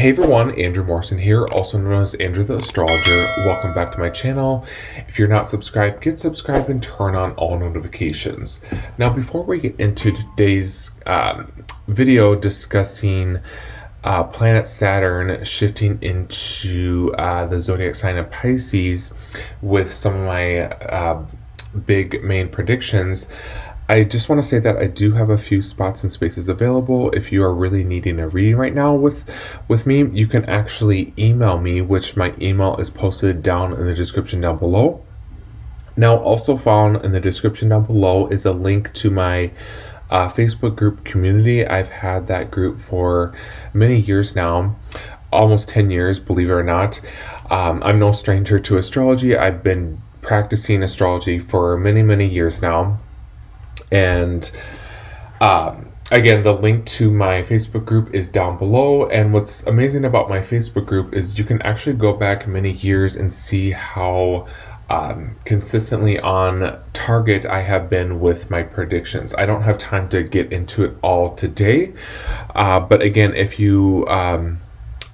Hey everyone, Andrew Morrison here, also known as Andrew the Astrologer. Welcome back to my channel. If you're not subscribed, get subscribed and turn on all notifications. Now, before we get into today's video discussing planet Saturn shifting into the zodiac sign of Pisces with some of my big main predictions, I just want to say that I do have a few spots and spaces available. If you are really needing a reading right now with me, you can actually email me, which my email is posted down in the description down below. Now, also found in the description down below is a link to my Facebook group community. I've had that group for many years now, almost 10 years, believe it or not. I'm no stranger to astrology. I've been practicing astrology for many years now. And again, the link to my Facebook group is down below. And what's amazing about my Facebook group is you can actually go back many years and see how consistently on target I have been with my predictions. I don't have time to get into it all today. But again, if you are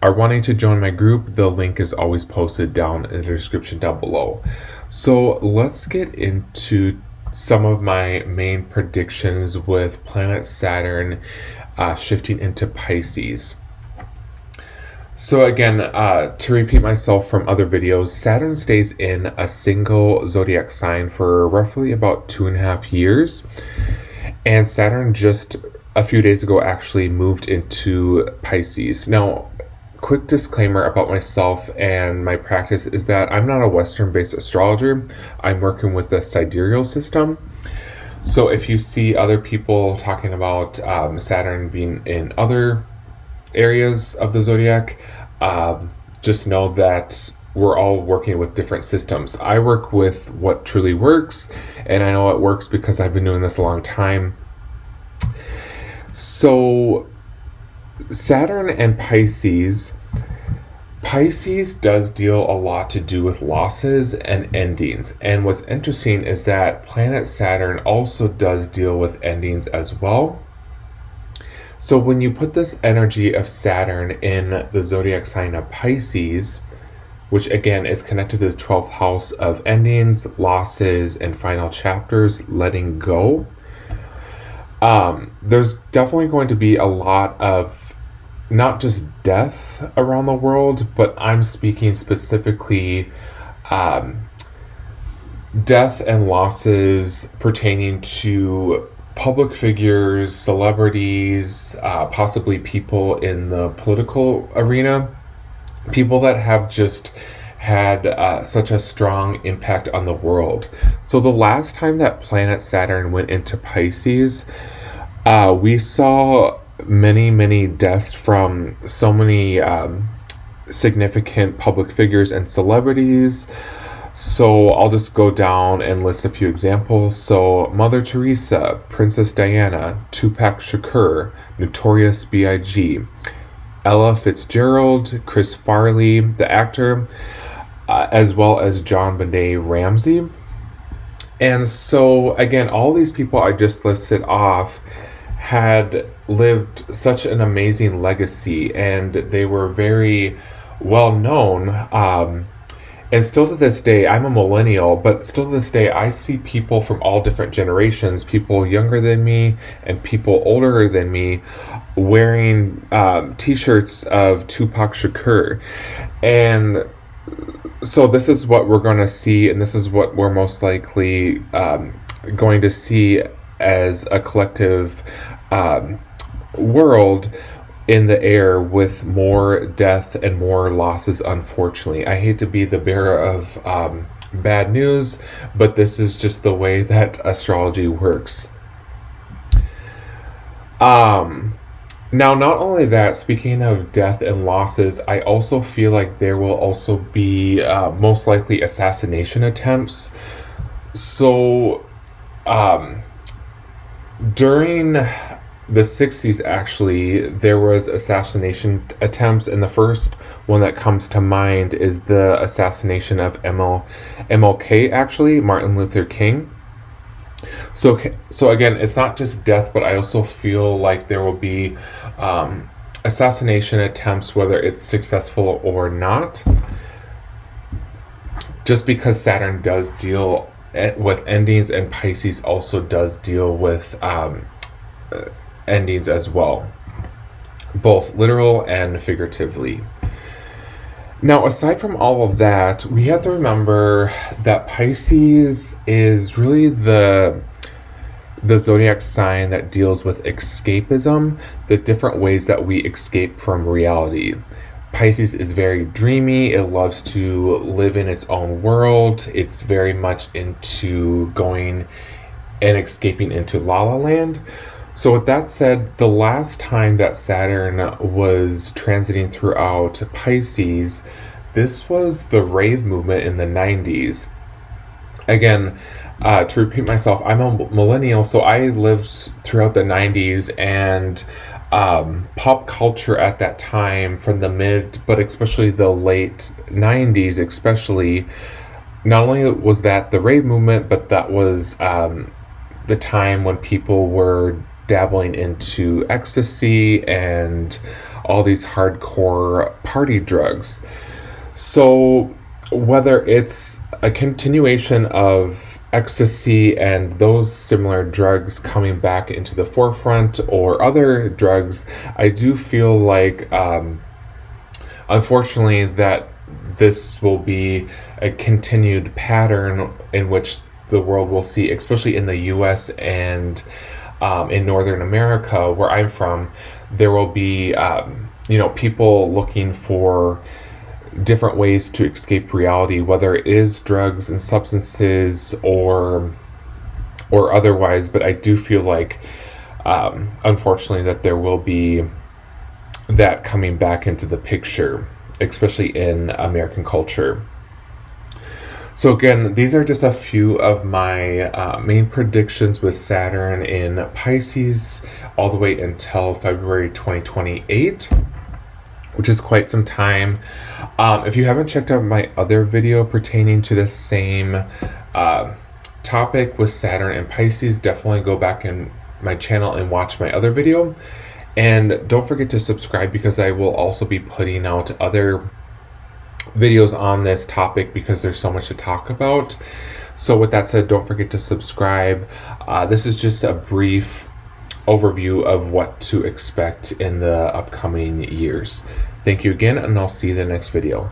wanting to join my group, the link is always posted down in the description down below. So let's get into some of my main predictions with planet Saturn shifting into Pisces. So again, to repeat myself from other videos, Saturn stays in a single zodiac sign for roughly about 2.5 years. And Saturn just a few days ago actually moved into Pisces. Now, quick disclaimer about myself and my practice is that I'm not a Western-based astrologer. I'm working with the sidereal system. So if you see other people talking about Saturn being in other areas of the zodiac, just know that we're all working with different systems. I work with what truly works, and I know it works because I've been doing this a long time. So Saturn and Pisces does deal a lot to do with losses and endings. And what's interesting is that planet Saturn also does deal with endings as well. So when you put this energy of Saturn in the zodiac sign of Pisces, which again is connected to the 12th house of endings, losses, and final chapters, letting go, there's definitely going to be a lot of not just death around the world, but I'm speaking specifically death and losses pertaining to public figures, celebrities, possibly people in the political arena, people that have just had such a strong impact on the world. So the last time that planet Saturn went into Pisces, we saw many deaths from so many significant public figures and celebrities. So I'll just go down and list a few examples. So Mother Teresa, Princess Diana, Tupac Shakur, Notorious B.I.G., Ella Fitzgerald, Chris Farley, the actor, as well as John Benet Ramsey. And so again, all these people I just listed off had lived such an amazing legacy, and they were very well known. And still to this day, I'm a millennial, but still to this day, I see people from all different generations, people younger than me and people older than me, wearing t-shirts of Tupac Shakur. And so this is what we're going to see, and this is what we're most likely going to see as a collective world in the air, with more death and more losses, unfortunately. I hate to be the bearer of bad news, but this is just the way that astrology works. Now, not only that, speaking of death and losses, I also feel like there will also be most likely assassination attempts. So during the 60s, actually, there was assassination attempts, and the first one that comes to mind is the assassination of MLK, actually, Martin Luther King. So again, it's not just death, but I also feel like there will be assassination attempts, whether it's successful or not, just because Saturn does deal with endings, and Pisces also does deal with endings as well, both literal and figuratively. Now, aside from all of that, we have to remember that Pisces is really the zodiac sign that deals with escapism, the different ways that we escape from reality. Pisces is very dreamy. It loves to live in its own world. It's very much into going and escaping into La La Land. So with that said, the last time that Saturn was transiting throughout Pisces, this was the rave movement in the 90s. Again, to repeat myself, I'm a millennial, so I lived throughout the 90s, and pop culture at that time, from the mid, but especially the late 90s especially, not only was that the rave movement, but that was the time when people were dabbling into ecstasy and all these hardcore party drugs. So whether it's a continuation of ecstasy and those similar drugs coming back into the forefront, or other drugs, I do feel like unfortunately that this will be a continued pattern in which the world will see, especially in the US and in Northern America, where I'm from. There will be people looking for different ways to escape reality, whether it is drugs and substances or otherwise. But I do feel like unfortunately that there will be that coming back into the picture, especially in American culture. So again, these are just a few of my main predictions with Saturn in Pisces all the way until February 2028, which is quite some time. If you haven't checked out my other video pertaining to the same topic with Saturn and Pisces, definitely go back in my channel and watch my other video. And don't forget to subscribe, because I will also be putting out other videos on this topic, because there's so much to talk about. So with that said, don't forget to subscribe. This is just a brief overview of what to expect in the upcoming years. Thank you again, and I'll see you in the next video.